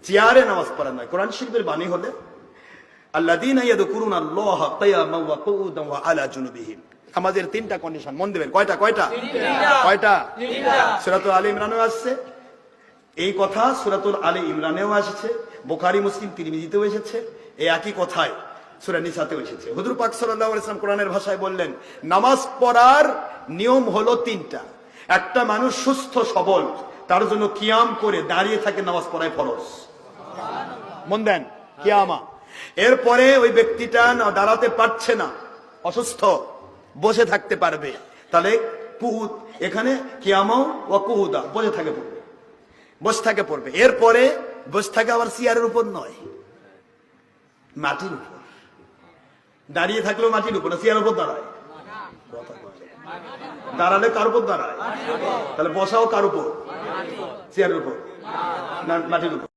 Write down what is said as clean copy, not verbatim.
চেয়ারে নামাজ পড়া নয়। কোরআন শরীফের বাণী হলে আল্লাযীনা ইয়াযকুরুনা আল্লাহা কিয়ামান ওয়া কুউদান ওয়া আলা জুনুবিহিম। আমাদের তিনটা কন্ডিশন মন দেবেন। কয়টা? সূরাতুল আলী ইমরানেও আসছে এই কথা, সূরাতুল আলী ইমরানেও আসছে, বুখারী মুসলিম তিরমিজিতেও এসেছে, এই একই কথায় সূরা নিসাতেও এসেছে। হুজুর পাক সাল্লাল্লাহু আলাইহি ওয়াসাল্লাম কোরআনের ভাষায় বললেন, নামাজ পড়ার নিয়ম হলো তিনটা। একটা মানুষ সুস্থ সবল, তার জন্য কিয়াম করে দাঁড়িয়ে থাকে নামাজ পড়ায় ফরজ। মন দেন, কিয়ামা। এরপরে ওই ব্যক্তিটা দাঁড়াতে পারছে না, অসুস্থ, বসে থাকতে পারবে, তাহলে কুহুদ, এখানে কিয়ামাও ওয়া কুহুদা, বসে থাকে পড়বে। এরপরে বসে থাকে আবার চেয়ারের উপর নয়, মাটির উপর। দাঁড়িয়ে থাকলেও মাটির উপর, চেয়ারের উপর দাঁড়ায়। দাঁড়ালে কার উপর দাঁড়ায়? তাহলে বসাও কার উপর? চেয়ারের উপর না মাটির উপর?